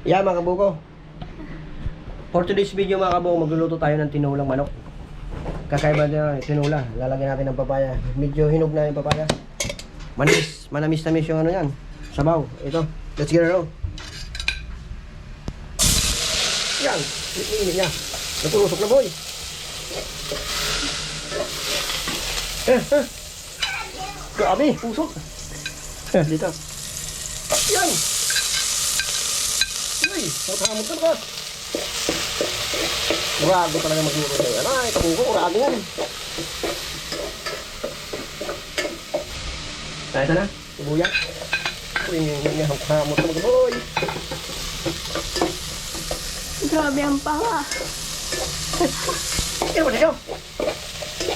Yeah, mga kabuko. For today's video mga kabuko, magluluto tayo ng tinulang manok. Kakaiba na tinula. Lalagyan natin ng papaya. Medyo hinog na yung papaya. Manamis-tamis yung ano yan. Sabaw. Ito. Let's get it on. Yan. Init niya. Naturusok na boy. Grabe. Pusok. Dito. Yan. Uy. Matamot ka ba? Urago talaga magluto na yan. Ay, kabuko. Urago yan. Ito na. Tubuyan. Uy, hamot ka mag-boy. Grabe ang pawa. Ano ba sa'yo?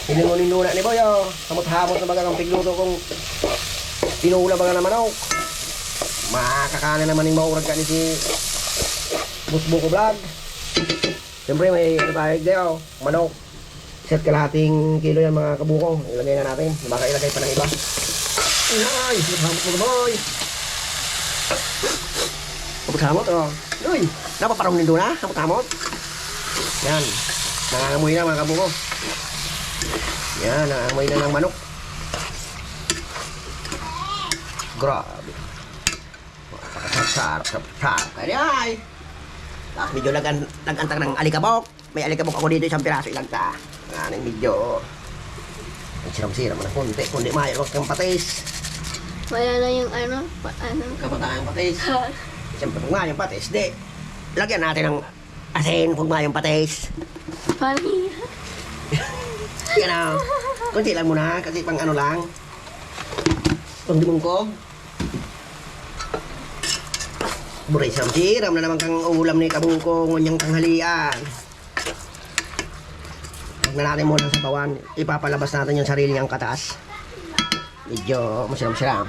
Hiningunin nuna ni Boy, oh. Hamot-hamot na baga ng pigluto kung tinula baga na manok. Makakana naman yung maurag ka ni si Busbuko Vlog. Siyempre may ano tayo dito, oh. Manok. Set kalahating kilo yan mga kabuko. Ilagay na natin. Baka ilagay pa ng iba. Ay, hamot mo na Boy. Hamot-hamot, oh. Uy, napaparong nindo na. Hamot-hamot. Yan. Nangangamoy na mga kabuko. Yan, nangangamoy na ng manok. Grabe. Sarap. Ay! Medyo nag-antang ng alikabok. May alikabok ako dito, isang piraso ilang ta. Nganing medyo siram-siram na kunti. Kundi mayroon kang patis. Wala na yung ano. Kabataan patis. Siyempre kung nga yung patis, di. Lagyan natin ng asin kung nga yung patis. Funny. Yan na. Kunti lang muna kasi pang ano lang. Pang dimungkog. Buray siram na naman kang ulam ni kabungko ngonyang tanghalian. Huwag na natin muna sa bawan. Ipapalabas natin yung sarili niyang katas. Medyo masiram-siram.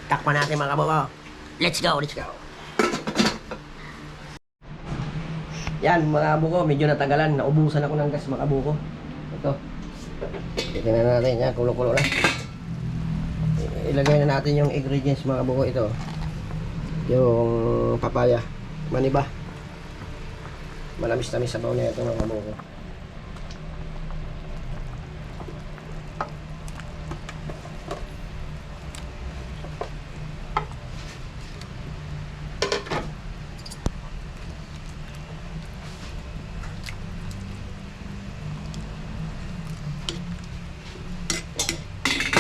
Takpan natin mga kabuko. Let's go. Yan mga kabuko, medyo natagalan. Naubusan ako ng gas mga kabuko. Ito. Tignan na natin yan, kulo-kulo na. Ilagay na natin yung ingredients mga kabuko. Ito. Yung papaya. Maniba. Malamis-tamis sabaw na ito mga kabuko.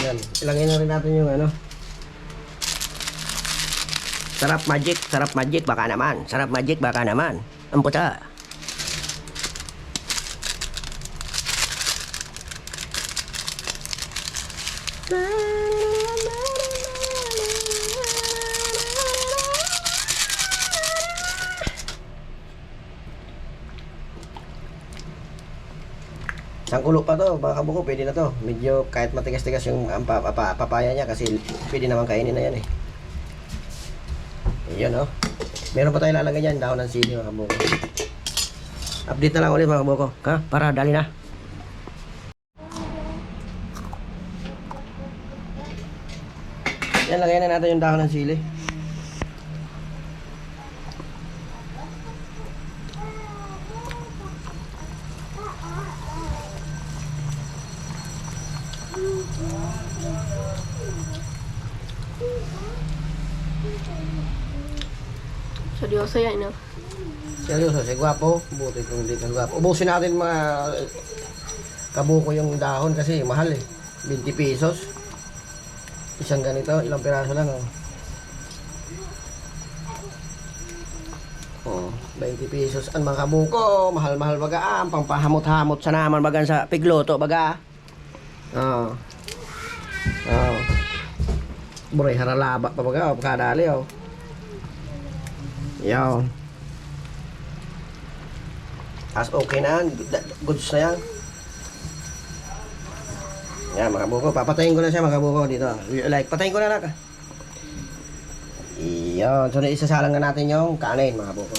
Yan. Ilagay na rin natin yung ano. Sarap magic baka naman. Ang puta. Sangkulo pa to, mga kabuko, pwede na to. Medyo kahit matigas-tigas yung papaya niya kasi pwede naman kainin na yan eh. Ayan oh. Meron pa tayo lalagay dyan, dahon ng sili mga kabuko. Update na lang ulit mga kabuko, ha? Para dali na. Yan, lagyan na natin yung dahon ng sili. Seryoso yan, no? Seryoso, si gwapo. Buti kung hindi ka gwapo. Ubusin natin mga kabuko yung dahon kasi mahal eh. 20 pesos. Isang ganito, ilang piraso lang oh. Oh, 20 pesos. Ang mga kabuko, mahal-mahal baga ang pampahamot-hamot sa naman baga sa pigluto baga. Oh. Oh. Buray haralaba pa baga oh, kadali oh. Yan. As okay na yan. Goods na yan. Yan mga kabuko. Papatayin ko na siya mga kabuko dito. Like, patayin ko na lang. Yan. So, isasalang na natin yung kanin mga kabuko.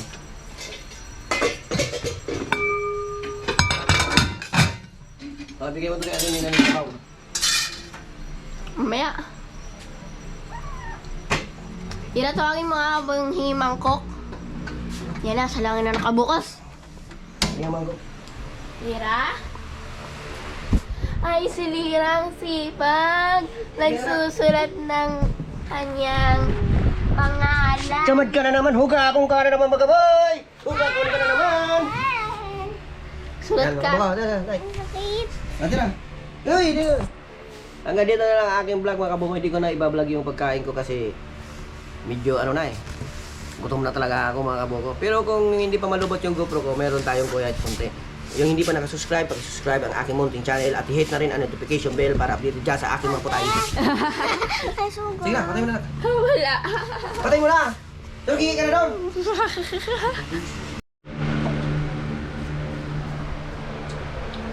Bigay mo ito kaya din ng sabaw. Mamaya. Tinatawagin mga abang himangkok. Yan na, sa langit na nakabukas. Tingnan mo. Lira? Ay, si Lirang sipag. Nagsusulat ng kanyang pangalan. Tamad ka na naman, huga akong ka na naman magaboy! Huga ko ka na naman! Sulat ka. Sakit. Ate na. Uy, dito. Hanggang dito na lang ang aking vlog mga kabukoy. Hindi ko na ibablog yung pagkain ko kasi medyo ano na eh. Gutom na talaga ako mga kabuko. Pero kung hindi pa malubot yung GoPro ko, meron tayong kuya at konti. Yung hindi pa nakasubscribe, pag-subscribe ang aking munting channel at i-hit na rin ang notification bell para updated dyan sa aking mga putahe. Ay, sugo. Sige na, patay mo na. Wala. Patay mo na! Turkey ka na doon!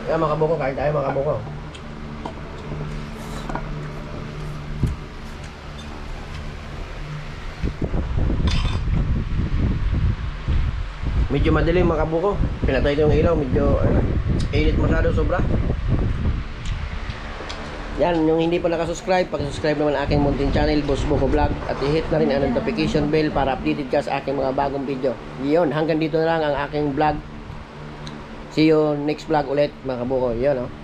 Kaya mga kabuko, kain tayo mga kabuko. Medyo madilim mga kabuko. Pinatay ko yung ilaw, medyo init masyado sobra. Yan, yung hindi pa nakasubscribe, pag-subscribe naman aking munting channel, Boss Boko Vlog, at i-hit na rin ang notification bell para updated ka sa aking mga bagong video. Yun, hanggang dito na lang ang aking vlog. See you next vlog ulit mga kabuko. Yun, oh.